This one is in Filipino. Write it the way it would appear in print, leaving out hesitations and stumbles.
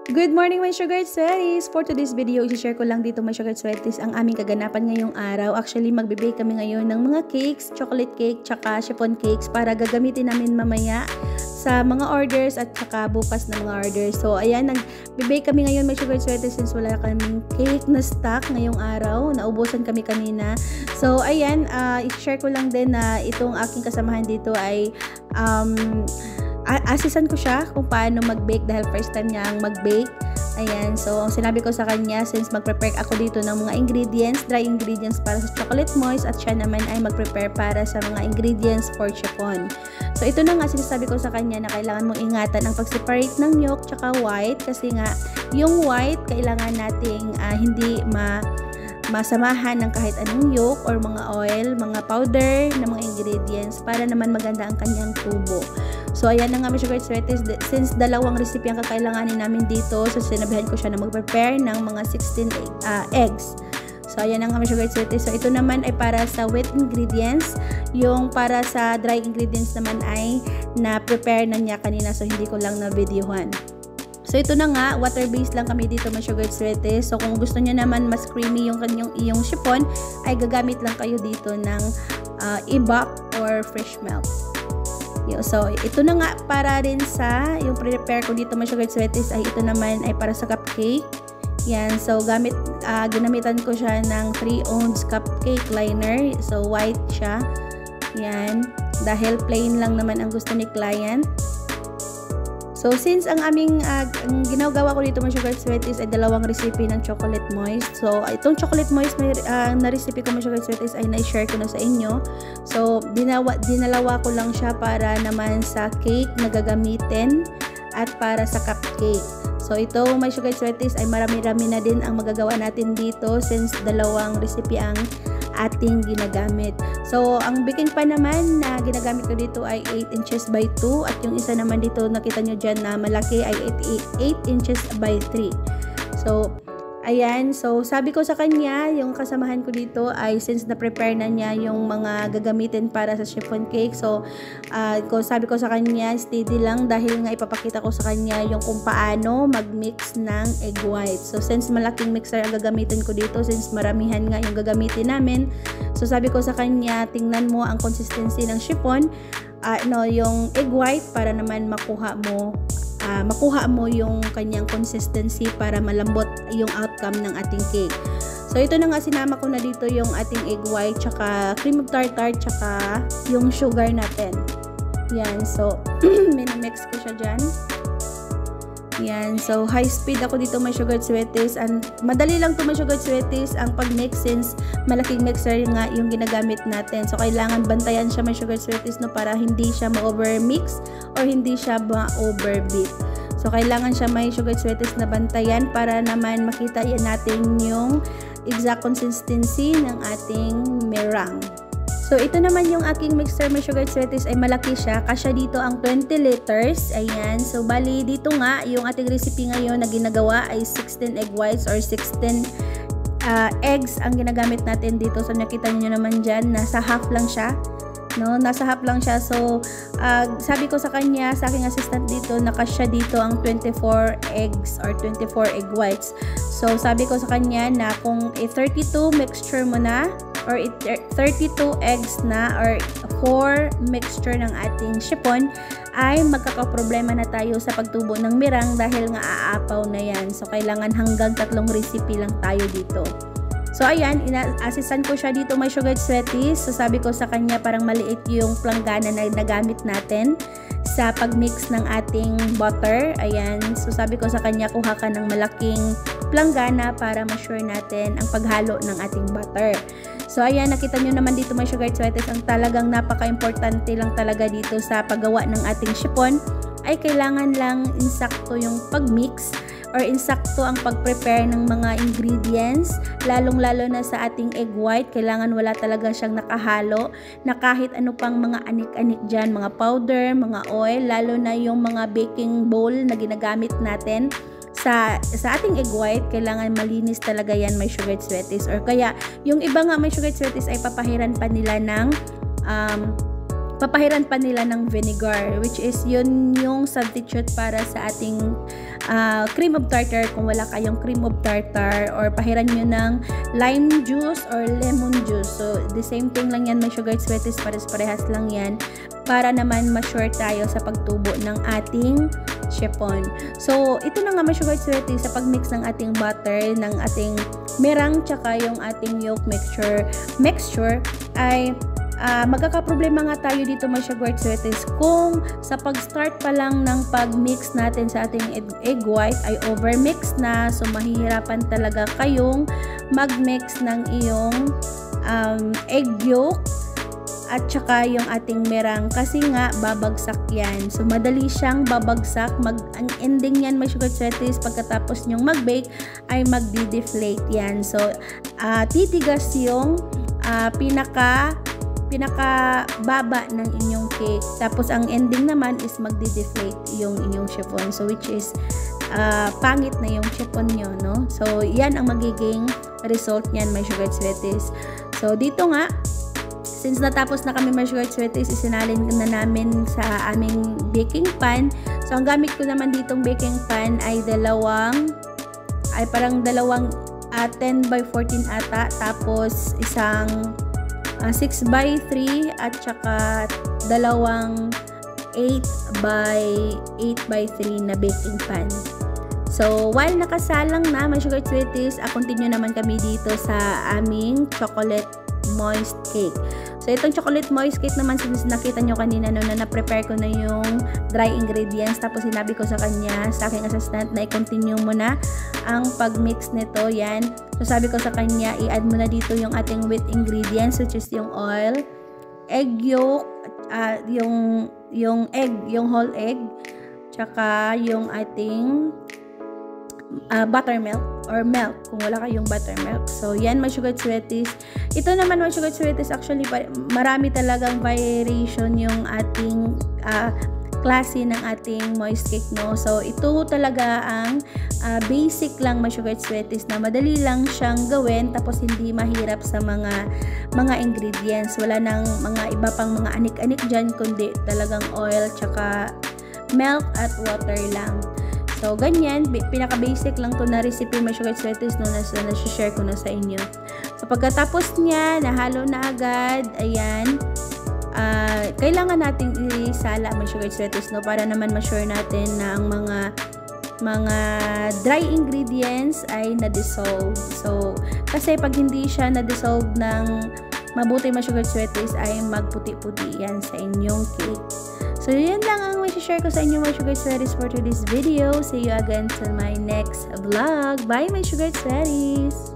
Good morning my sugar sweaties! For today's video, i-share ko lang dito my sugar sweaties ang aming kaganapan ngayong araw. Actually, magbe-bake kami ngayon ng mga cakes, chocolate cake, tsaka chiffon cakes para gagamitin namin mamaya sa mga orders at tsaka bukas na mga orders. So, ayan, nag-bake kami ngayon my sugar sweaties since wala kaming cake na stock ngayong araw. Naubusan kami kanina. So, ayan, i-share ko lang din na itong aking kasamahan dito ay asisan ko siya kung paano mag-bake dahil first time niya ang mag-bake. Ayan, so sinabi ko sa kanya since mag-prepare ako dito ng mga ingredients, dry ingredients para sa chocolate moist at siya naman ay mag-prepare para sa mga ingredients for chiffon. So ito na nga sinasabi ko sa kanya na kailangan mong ingatan ang pag-separate ng yolk tsaka white kasi nga yung white kailangan nating hindi masamahan ng kahit anong yolk or mga oil, mga powder na mga ingredients para naman maganda ang kanyang tubo. So ayan na nga my sugar sweaties, since dalawang recipe ang kakailanganin namin dito, so sinabihan ko siya na mag-prepare ng mga 16 eggs. So ayan na nga my sugar sweaties. So ito naman ay para sa wet ingredients, yung para sa dry ingredients naman ay na-prepare na niya kanina, so hindi ko lang na-videohan. So ito na nga, water-based lang kami dito my sugar sweaties. So kung gusto niyo naman mas creamy yung iyong chiffon, ay gagamit lang kayo dito ng ebop or fresh milk. So ito na nga para rin sa yung prepare ko dito my sugar sweaties ay ito naman ay para sa cupcake. Yan, so ginamitan ko siya ng 3 ounce cupcake liner. So white siya. Yan, dahil plain lang naman ang gusto ni client. So, since ang aming ang ginagawa ko dito mga sugar sweaties ay dalawang recipe ng chocolate moist. So, itong chocolate moist na recipe ko mga sugar sweaties ay na-share ko na sa inyo. So, dinalawa ko lang siya para naman sa cake na gagamitin at para sa cupcake. So, ito mga sugar sweaties ay marami-rami na din ang magagawa natin dito since dalawang recipe ang ating ginagamit. So, ang baking pan naman na ginagamit ko dito ay 8 inches by 2 at yung isa naman dito nakita nyo dyan na malaki ay 8 inches by 3. So, ayan. So, sabi ko sa kanya, yung kasamahan ko dito ay since na-prepare na niya yung mga gagamitin para sa chiffon cake. So, sabi ko sa kanya, steady lang dahil nga ipapakita ko sa kanya yung kung paano mag-mix ng egg white. So, since malaking mixer ang gagamitin ko dito, since maramihan nga yung gagamitin namin, so sabi ko sa kanya, tingnan mo ang consistency ng chiffon, yung egg white para naman makuha mo yung kanyang consistency para malambot yung outcome ng ating cake. So ito na nga, sinama ko na dito yung ating egg white tsaka cream of tartar tsaka yung sugar natin. Yan, so minimix ko siya dyan. Yan, so high speed ako dito my sugar sweaties, and madali lang to my sugar sweaties ang pag-mix since malaking mixer nga yung ginagamit natin. So kailangan bantayan siya my sugar sweaties no para hindi siya ma-overmix or hindi siya ma-overbeat. So kailangan siya may sugar sweaties na bantayan para naman makita yan natin yung exact consistency ng ating meringue. So, ito naman yung aking mixer my sugar sweaties ay malaki siya. Kasya dito ang 20 liters. Ayan. So, bali dito nga, yung ating recipe ngayon na ginagawa ay 16 egg whites or 16 eggs ang ginagamit natin dito. So, nakita niyo naman dyan, nasa half lang siya. No? Nasa half lang siya. So, sabi ko sa kanya, sa aking assistant dito, nakasya dito ang 24 eggs or 24 egg whites. So, sabi ko sa kanya na kung 32 mixture mo na, or 32 eggs na or 4 mixture ng ating chiffon ay magkakaproblema na tayo sa pagtubo ng meringue dahil nga aapaw na yan. So, kailangan hanggang 3 recipe lang tayo dito. So, ayan, ina-assistan ko siya dito my sugar sweaties. So, sabi ko sa kanya parang maliit yung planggana na nagamit natin sa pagmix ng ating butter. Ayan, so sabi ko sa kanya kuha ka ng malaking planggana para ma-sure natin ang paghalo ng ating butter. So, ayan, nakita nyo naman dito my sugar sweaties, ang talagang napaka-importante lang talaga dito sa paggawa ng ating chiffon ay kailangan lang insakto yung pag-mix or insakto ang pag-prepare ng mga ingredients, lalong-lalo na sa ating egg white. Kailangan wala talaga siyang nakahalo na kahit ano pang mga anik-anik dyan, mga powder, mga oil, lalo na yung mga baking bowl na ginagamit natin sa ating egg white, kailangan malinis talaga yan my sugar sweaties. Or kaya yung iba nga my sugar sweaties ay papahiran pa nila ng vinegar, which is yun yung substitute para sa ating cream of tartar kung wala kayong cream of tartar, or pahiran nyo ng lime juice or lemon juice. So the same thing lang yan, my sugar sweeties, parehas lang yan para naman ma-sure tayo sa pagtubo ng ating chiffon. So ito na nga, my sugar sweeties, sa pagmix ng ating butter, ng ating merang, tsaka yung ating yolk mixture ay magkakaproblema nga tayo dito, my sugar sweeties, kung sa pag-start pa lang ng pag-mix natin sa ating egg white ay overmix na. So mahihirapan talaga kayong mag-mix ng iyong egg yolk at saka yung ating merang, kasi nga babagsak yan. So madali siyang babagsak. Ang ending yan, my sugar sweeties, pagkatapos nyong mag-bake ay magdi-deflate yan. So titigas yung pinaka baba ng inyong cake. Tapos ang ending naman is magdi-deflate yung inyong chiffon. So which is pangit na yung chiffon nyo, no? So yan ang magiging result niyan, my sugar sweeties. So dito nga, since natapos na kami, my sugar sweeties, isinalin na namin sa aming baking pan. So ang gamit ko naman ditong baking pan ay parang dalawang 10 by 14 ata, tapos isang 6 by 3 at saka dalawang 8 by 3 na baking pan. So while nakasalang na, my sugar sweeties, continue naman kami dito sa aming chocolate moist cake. So itong chocolate moist cake naman, since nakita nyo kanina no, na na-prepare ko na yung dry ingredients, tapos sinabi ko sa kanya, sa aking assistant, na i-continue mo na ang pag-mix nito. Yan. So sabi ko sa kanya, i-add mo na dito yung ating wet ingredients, which is yung oil, egg yolk, yung whole egg, tsaka yung ating buttermilk or milk kung wala kayong buttermilk. So yan, my sugar sweeties. Ito naman, my sugar sweeties, actually marami talagang variation yung ating klase ng ating moist cake, no? So ito talaga ang basic lang, my sugar sweeties, na madali lang siyang gawin, tapos hindi mahirap sa mga ingredients. Wala nang mga iba pang mga anik-anik dyan, kundi talagang oil tsaka milk at water lang. So, ganyan, pinaka-basic lang to na recipe, my sugar sweeties, no, na share ko na sa inyo. So, pagkatapos niya, nahalo na agad, ayan, kailangan nating isala, my sugar sweeties, no, para naman ma-sure natin na ang mga dry ingredients ay na-dissolve. So, kasi pag hindi siya na-dissolve ng mabuti, my sugar sweeties, ay magputi-puti yan sa inyong cake. So, yun lang ang share ko sa inyo, my sugar sweeties, for today's video. See you again to my next vlog. Bye, my sugar sweeties!